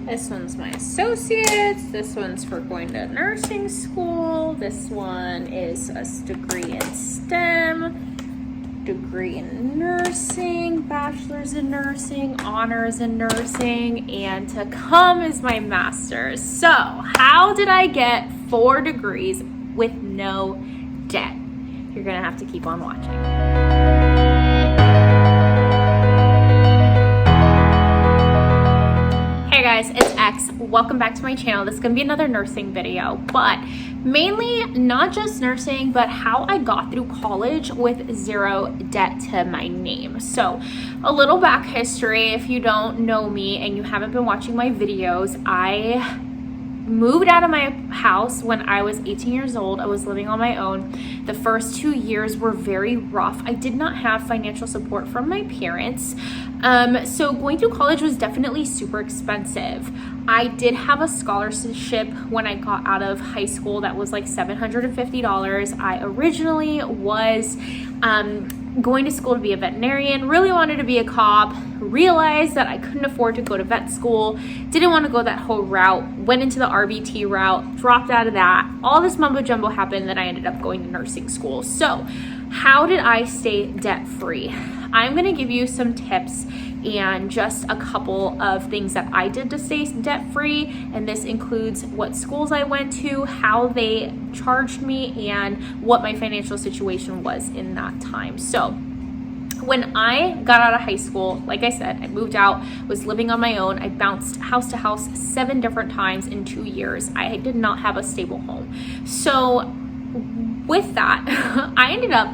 This one's my associates. This one's for going to nursing school. This one is a degree in STEM, degree in nursing, bachelor's in nursing, honors in nursing, and to come is my master's. So how did I get 4 degrees with no debt? You're gonna have to keep on watching. Hey guys, it's X. Welcome back to my channel. This is gonna be another nursing video, but mainly not just nursing, but how I got through college with 0 debt to my name. So a little back history, if you don't know me and you haven't been watching my videos, I moved out of my house when I was 18 years old. I was living on my own. The first 2 years were very rough. I did not have financial support from my parents. So going through college was definitely super expensive. I did have a scholarship when I got out of high school that was like $750. I originally was going to school to be a veterinarian, really wanted to be a cop, realized that I couldn't afford to go to vet school, didn't want to go that whole route, went into the RBT route, dropped out of that. All this mumbo jumbo happened, then I ended up going to nursing school. So how did I stay debt free? I'm going to give you some tips and just a couple of things that I did to stay debt free, and this includes what schools I went to, how they charged me, and what my financial situation was in that time. So when I got out of high school, like I said, I moved out, was living on my own. I bounced house to house 7 different times in 2 years. I did not have a stable home. So with that, I ended up,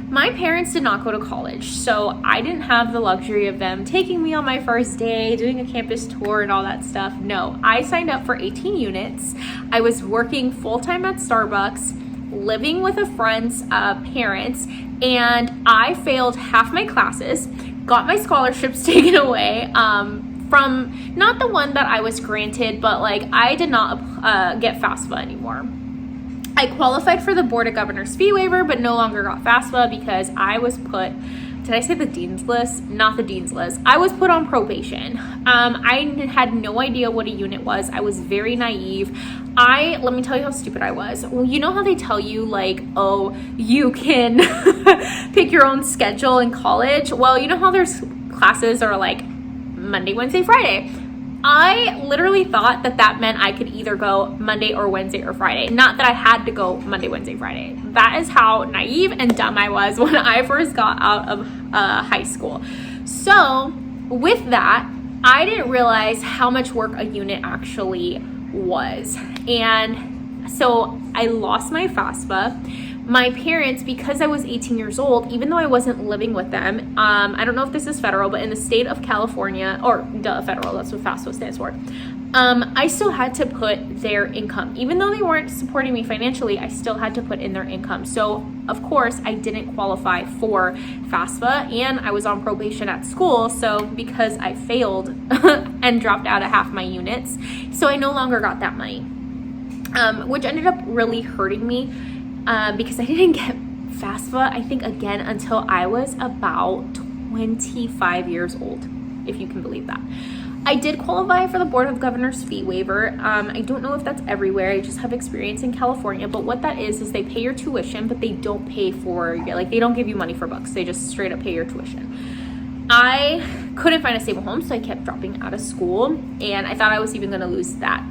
my parents did not go to college, so I didn't have the luxury of them taking me on my first day, doing a campus tour and all that stuff. No, I signed up for 18 units. I was working full-time at Starbucks, living with a friend's parents, and I failed half my classes, got my scholarships taken away from, not the one that I was granted, but like I did not get Fasfa anymore. I qualified for the Board of Governors fee waiver, but no longer got Fasfa because I was put, did I say the dean's list? Not the dean's list. I was put on probation. I had no idea what a unit was. I was very naive. Let me tell you how stupid I was. Well, you know how they tell you like, oh, you can pick your own schedule in college? Well, you know how there's classes are like Monday, Wednesday, Friday. I literally thought that meant I could either go Monday or Wednesday or Friday. Not that I had to go Monday, Wednesday, Friday. That is how naive and dumb I was when I first got out of high school. So with that, I didn't realize how much work a unit actually was. And so I lost my FAFSA. My parents, because I was 18 years old, even though I wasn't living with them, I don't know if this is federal, but in the state of California, or federal, that's what FAFSA stands for, I still had to put their income. Even though they weren't supporting me financially, I still had to put in their income. So, of course, I didn't qualify for FAFSA, and I was on probation at school, so because I failed and dropped out of half my units, so I no longer got that money, which ended up really hurting me. Because I didn't get FAFSA, I think, again, until I was about 25 years old, if you can believe that. I did qualify for the Board of Governors fee waiver. I don't know if that's everywhere. I just have experience in California, but what that is they pay your tuition, but they don't pay for, like, they don't give you money for books. They just straight up pay your tuition. I couldn't find a stable home, so I kept dropping out of school, and I thought I was even going to lose that.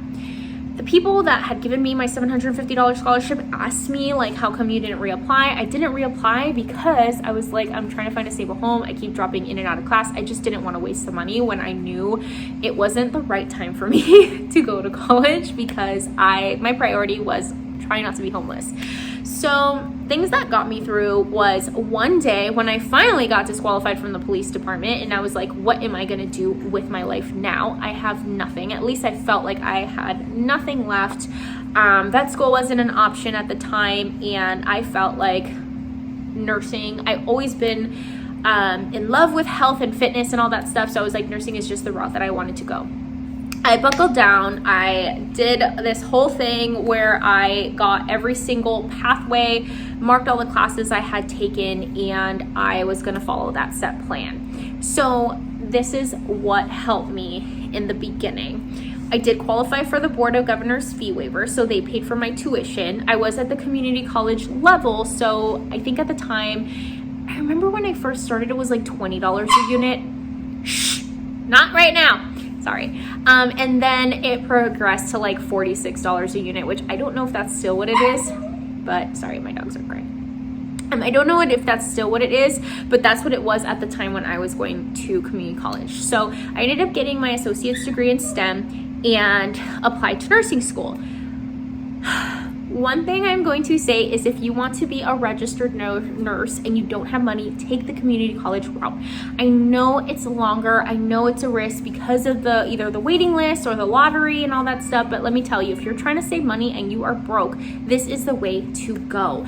The people that had given me my $750 scholarship asked me, like, how come you didn't reapply? I didn't reapply because I was like, I'm trying to find a stable home. I keep dropping in and out of class. I just didn't want to waste the money when I knew it wasn't the right time for me to go to college because my priority was trying not to be homeless. So things that got me through was one day when I finally got disqualified from the police department, and I was like, what am I going to do with my life now? I have nothing. At least I felt like I had nothing left. That school wasn't an option at the time, and I felt like nursing, I've always been in love with health and fitness and all that stuff, so I was like, nursing is just the route that I wanted to go. I buckled down. I did this whole thing where I got every single pathway, marked all the classes I had taken, and I was going to follow that set plan. So this is what helped me in the beginning. I did qualify for the Board of Governors fee waiver, so they paid for my tuition. I was at the community college level, so I think at the time, I remember when I first started, it was like $20 a unit. Shh, not right now. Sorry. And then it progressed to like $46 a unit, which I don't know if that's still what it is, but sorry, my dogs are crying. I don't know if that's still what it is, but that's what it was at the time when I was going to community college. So I ended up getting my associate's degree in STEM and applied to nursing school. One thing I'm going to say is if you want to be a registered nurse and you don't have money, take the community college route. I know it's longer. I know it's a risk because of either the waiting list or the lottery and all that stuff. But let me tell you, if you're trying to save money and you are broke, this is the way to go.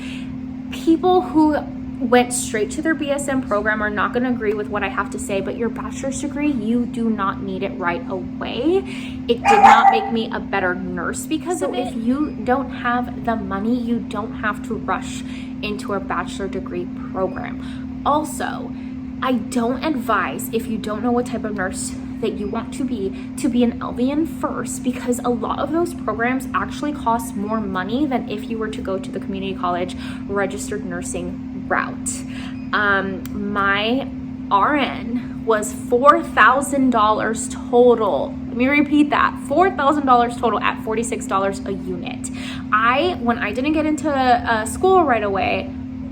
People who went straight to their BSN program are not going to agree with what I have to say, but your bachelor's degree, you do not need it right away. It did not make me a better nurse because of it. If you don't have the money, you don't have to rush into a bachelor degree program. Also, I don't advise, if you don't know what type of nurse that you want to be an LVN first, because a lot of those programs actually cost more money than if you were to go to the community college registered nursing route. My RN was $4,000 total. Let me repeat that, $4,000 total at $46 a unit. When I didn't get into school right away,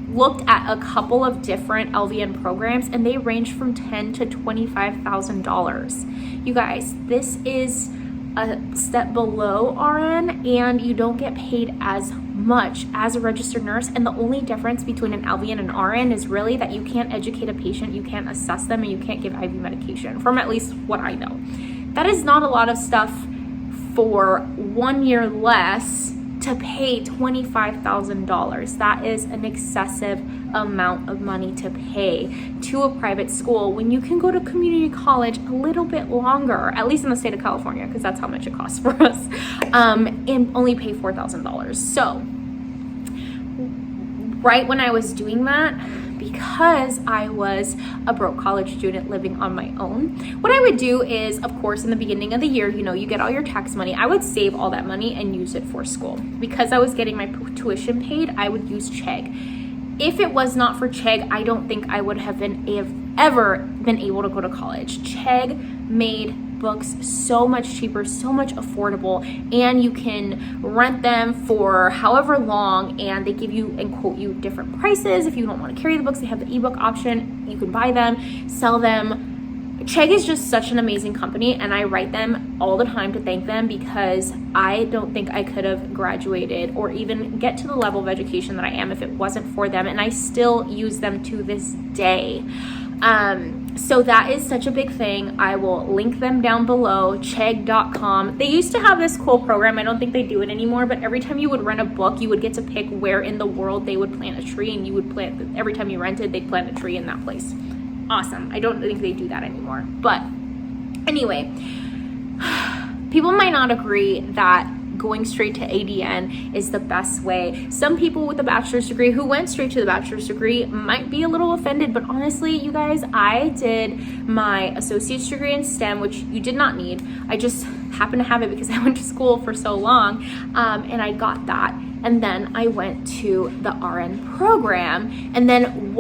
looked at a couple of different LVN programs and they range from $10,000 to $25,000. You guys, this is a step below RN and you don't get paid as much as a registered nurse. And the only difference between an LVN and RN is really that you can't educate a patient, you can't assess them, and you can't give IV medication, from at least what I know. That is not a lot of stuff for 1 year less to pay $25,000. That is an excessive amount of money to pay to a private school when you can go to community college a little bit longer, at least in the state of California, because that's how much it costs for us, and only pay $4,000. So right when I was doing that, because I was a broke college student living on my own, what I would do is, of course, in the beginning of the year, you get all your tax money. I would save all that money and use it for school. Because I was getting my tuition paid, I would use Chegg. If it was not for Chegg, I don't think I would have ever been able to go to college. Chegg made books so much cheaper, so much affordable, and you can rent them for however long, and they give you and quote you different prices. If you don't want to carry the books, they have the ebook option. You can buy them, sell them. Chegg is just such an amazing company, and I write them all the time to thank them because I don't think I could have graduated or even get to the level of education that I am if it wasn't for them, and I still use them to this day. So that is such a big thing. I will link them down below, chegg.com. They used to have this cool program. I don't think they do it anymore, but every time you would rent a book, you would get to pick where in the world they would plant a tree, and you would every time you rented, they'd plant a tree in that place. Awesome. I don't think they do that anymore. But anyway, people might not agree that going straight to ADN is the best way. Some people with a bachelor's degree who went straight to the bachelor's degree might be a little offended, but honestly, you guys, I did my associate's degree in STEM, which you did not need. I just happened to have it because I went to school for so long, and I got that. And then I went to the RN program. And then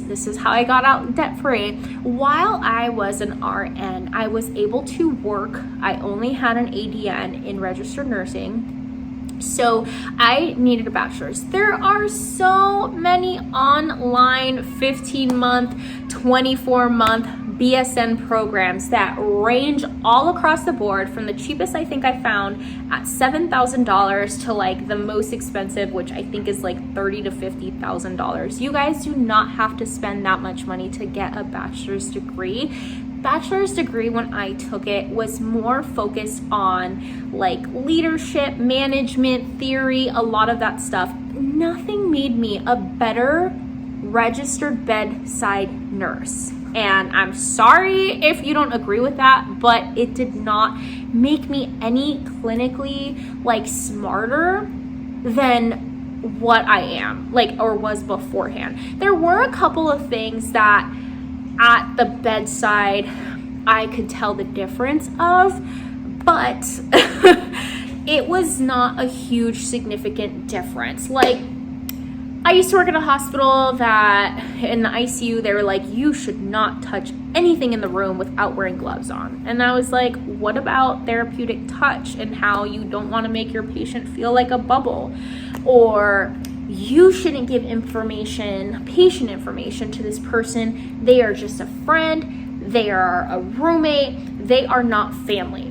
this is how I got out debt free. While I was an RN, I was able to work. I only had an ADN in registered nursing. So I needed a bachelor's. There are so many online 15-month, 24-month BSN programs that range all across the board, from the cheapest I think I found at $7,000 to like the most expensive, which I think is like $30,000 to $50,000. You guys do not have to spend that much money to get a bachelor's degree. Bachelor's degree, when I took it, was more focused on like leadership, management, theory, a lot of that stuff. Nothing made me a better registered bedside nurse. And I'm sorry if you don't agree with that, but it did not make me any clinically like smarter than what I am, like, or was beforehand. There were a couple of things that at the bedside I could tell the difference of, but it was not a huge significant difference. Like, I used to work in a hospital that in the ICU, they were like, you should not touch anything in the room without wearing gloves on. And I was like, what about therapeutic touch and how you don't want to make your patient feel like a bubble? Or you shouldn't give patient information to this person. They are just a friend. They are a roommate. They are not family.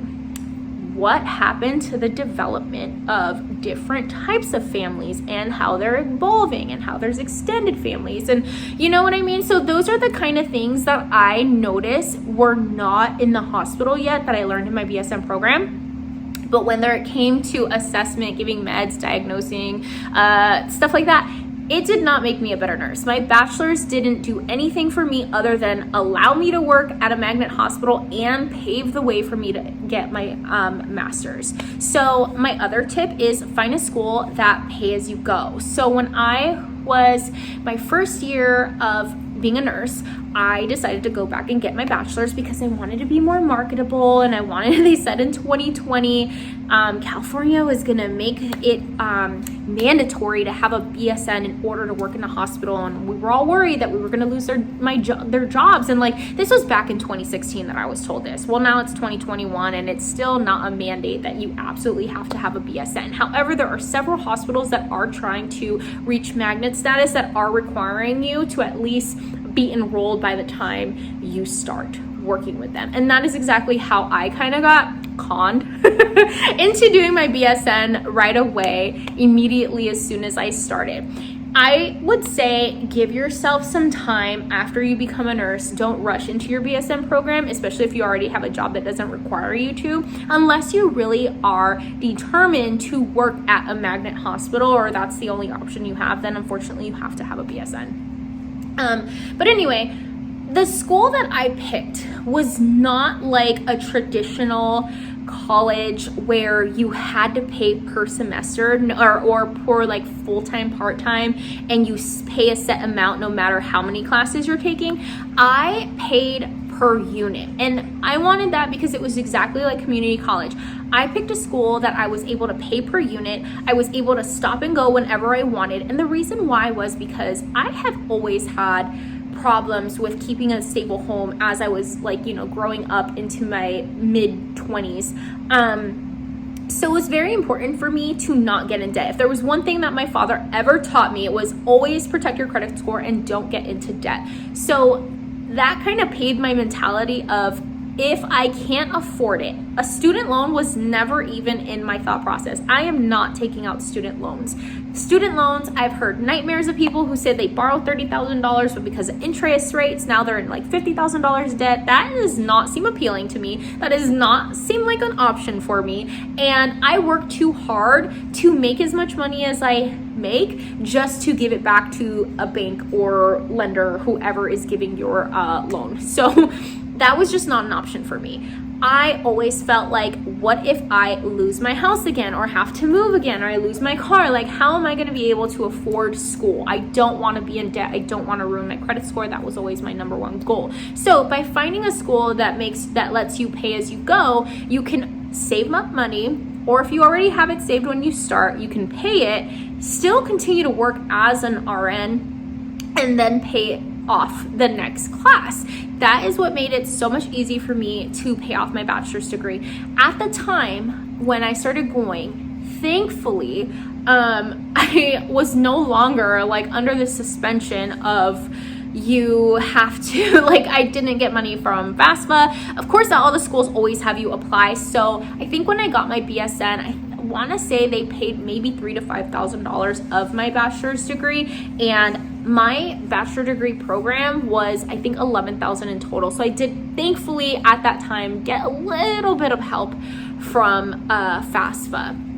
What happened to the development of different types of families and how they're evolving and how there's extended families, and you know what I mean? So those are the kind of things that I noticed were not in the hospital yet that I learned in my BSN program. But when there came to assessment, giving meds, diagnosing, stuff like that, it did not make me a better nurse. My bachelor's didn't do anything for me other than allow me to work at a magnet hospital and pave the way for me to get my master's. So my other tip is find a school that pay as you go. So when I was my first year of being a nurse, I decided to go back and get my bachelor's because I wanted to be more marketable, and they said in 2020, California was gonna make it mandatory to have a BSN in order to work in a hospital, and we were all worried that we were gonna lose their jobs. And like, this was back in 2016 that I was told this. Well, now it's 2021 and it's still not a mandate that you absolutely have to have a BSN. However, there are several hospitals that are trying to reach magnet status that are requiring you to at least be enrolled by the time you start working with them. And that is exactly how I kind of got conned into doing my BSN right away, immediately as soon as I started. I would say give yourself some time after you become a nurse. Don't rush into your BSN program, especially if you already have a job that doesn't require you to, unless you really are determined to work at a magnet hospital, or that's the only option you have. Then unfortunately you have to have a BSN. But anyway, the school that I picked was not like a traditional college where you had to pay per semester or for like full-time, part-time, and you pay a set amount no matter how many classes you're taking. I paid per unit, and I wanted that because it was exactly like community college. I picked a school that I was able to pay per unit. I was able to stop and go whenever I wanted, and the reason why was because I have always had problems with keeping a stable home as I was like, growing up into my mid-20s. So it was very important for me to not get in debt. If there was one thing that my father ever taught me, it was always protect your credit score and don't get into debt. So that kind of paved my mentality of, if I can't afford it, a student loan was never even in my thought process. I am not taking out student loans. Student loans, I've heard nightmares of people who said they borrowed $30,000, but because of interest rates, now they're in like $50,000 debt. That does not seem appealing to me. That does not seem like an option for me. And I work too hard to make as much money as I make just to give it back to a bank or lender, whoever is giving your loan. So that was just not an option for me. I always felt like, what if I lose my house again, or have to move again, or I lose my car? Like, how am I going to be able to afford school? I don't want to be in debt. I don't want to ruin my credit score. That was always my number one goal. So by finding a school that lets you pay as you go, you can save up money, or if you already have it saved when you start, you can pay it, still continue to work as an RN, and then pay it off the next class. That is what made it so much easier for me to pay off my bachelor's degree. At the time when I started going, thankfully, I was no longer like under the suspension of you have to, like, I didn't get money from Fasfa. Of course, not all the schools always have you apply. So I think when I got my BSN, I want to say they paid maybe $3,000 to $5,000 of my bachelor's degree, and my bachelor degree program was, I think, $11,000 in total. So I did, thankfully, at that time, get a little bit of help from Fasfa.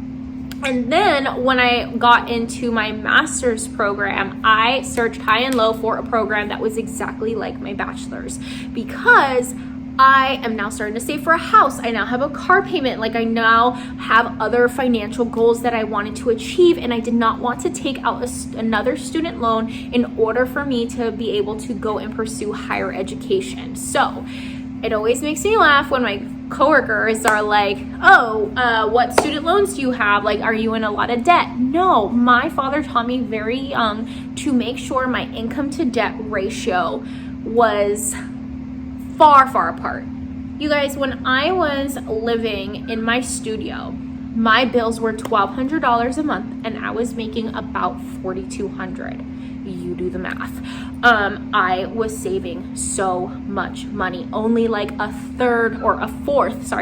And then when I got into my master's program, I searched high and low for a program that was exactly like my bachelor's, because I am now starting to save for a house. I now have a car payment. Like, I now have other financial goals that I wanted to achieve, and I did not want to take out another student loan in order for me to be able to go and pursue higher education. So it always makes me laugh when my coworkers are like, oh, what student loans do you have? Like, are you in a lot of debt? No, my father taught me very young to make sure my income to debt ratio was far, far apart. You guys, when I was living in my studio, my bills were $1,200 a month and I was making about $4,200. You do the math. I was saving so much money. Only like a fourth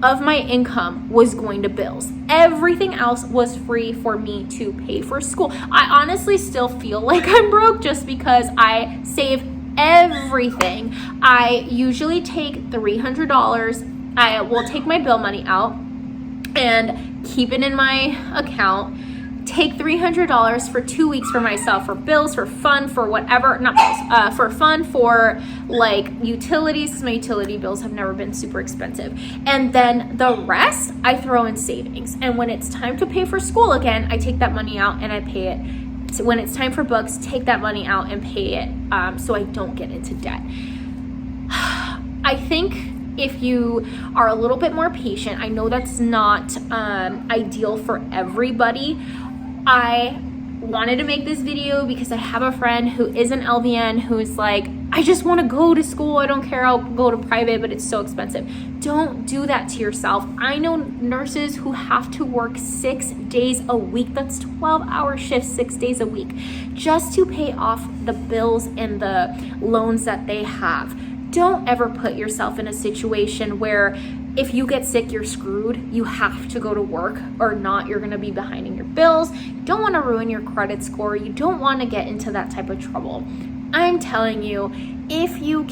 of my income was going to bills. Everything else was free for me to pay for school. I honestly still feel like I'm broke just because I save everything. I usually take $300. I will take my bill money out and keep it in my account. Take $300 for 2 weeks for myself, for bills, for fun, for whatever, not bills, for fun, for like utilities, because my utility bills have never been super expensive. And then the rest I throw in savings. And when it's time to pay for school again, I take that money out and I pay it. So when it's time for books, take that money out and pay it, so I don't get into debt. I think if you are a little bit more patient, I know that's not ideal for everybody. I wanted to make this video because I have a friend who is an LVN who's like, I just want to go to school. I don't care. I'll go to private, but it's so expensive. Don't do that to yourself. I know nurses who have to work 6 days a week. That's 12-hour shifts, 6 days a week, just to pay off the bills and the loans that they have. Don't ever put yourself in a situation where if you get sick, you're screwed. You have to go to work, or not, you're going to be behind in your bills. You don't want to ruin your credit score. You don't want to get into that type of trouble. I'm telling you, if you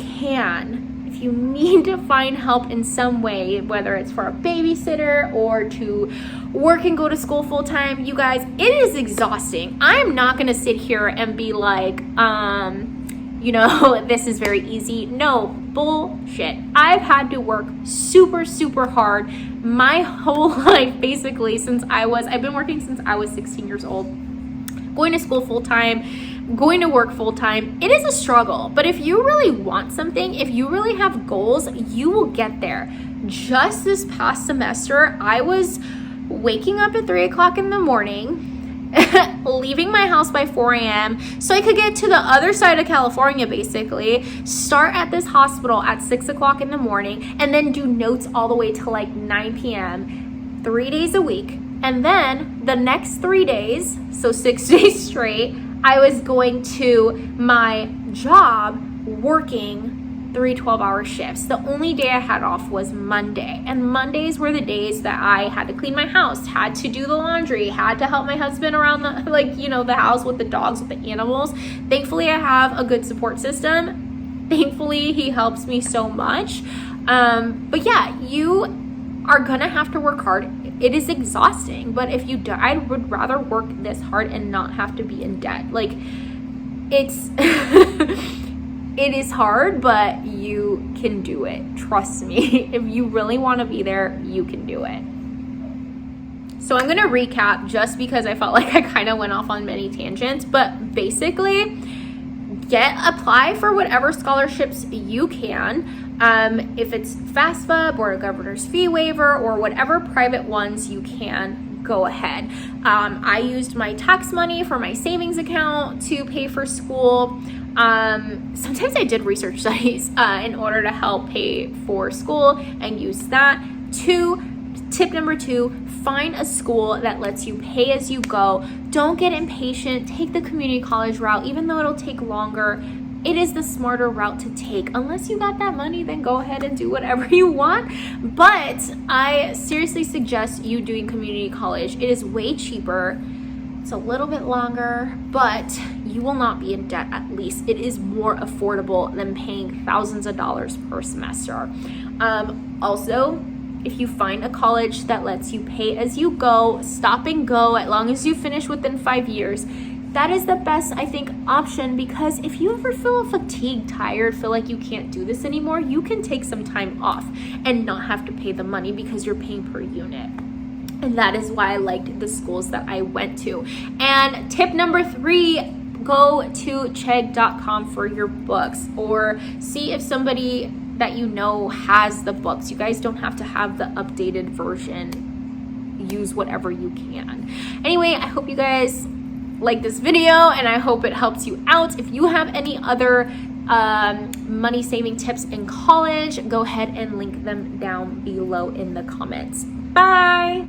need to find help in some way, whether it's for a babysitter or to work and go to school full time, you guys, it is exhausting. I'm not going to sit here and be like, this is very easy. No, bullshit. I've had to work super, super hard my whole life, basically, I've been working since I was 16 years old, going to school full time, going to work full time. It is a struggle, but if you really want something, if you really have goals, you will get there. Just this past semester, I was waking up at 3 o'clock in the morning, leaving my house by 4 a.m. so I could get to the other side of California, basically, start at this hospital at 6 o'clock in the morning, and then do notes all the way to like 9 p.m. 3 days a week. And then the next 3 days, so 6 days straight, I was going to my job working 3 12-hour shifts. The only day I had off was Monday. And Mondays were the days that I had to clean my house, had to do the laundry, had to help my husband around the house with the dogs, with the animals. Thankfully, I have a good support system. Thankfully, he helps me so much. But yeah, you are gonna have to work hard. It is exhausting, but if you do, I would rather work this hard and not have to be in debt. Like, it's it is hard, but you can do it. Trust me. If you really want to be there, you can do it. So I'm going to recap just because I felt like I kind of went off on many tangents, but basically apply for whatever scholarships you can. If it's FAFSA, Board of Governors fee waiver, or whatever private ones you can, go ahead. I used my tax money for my savings account to pay for school. Sometimes I did research studies in order to help pay for school and use that. Tip number 2, find a school that lets you pay as you go. Don't get impatient. Take the community college route, even though it'll take longer. It is the smarter route to take. Unless you got that money, then go ahead and do whatever you want. But I seriously suggest you doing community college. It is way cheaper. It's a little bit longer, but you will not be in debt. At least it is more affordable than paying thousands of dollars per semester. Also, if you find a college that lets you pay as you go, stop and go, as long as you finish within 5 years, that is the best, I think, option, because if you ever feel fatigued, tired, feel like you can't do this anymore, you can take some time off and not have to pay the money because you're paying per unit. And that is why I liked the schools that I went to. And tip number 3, go to chegg.com for your books, or see if somebody that you know has the books. You guys don't have to have the updated version. Use whatever you can. Anyway, I hope you guys like this video and I hope it helps you out. If you have any other money saving tips in college, go ahead and link them down below in the comments. Bye.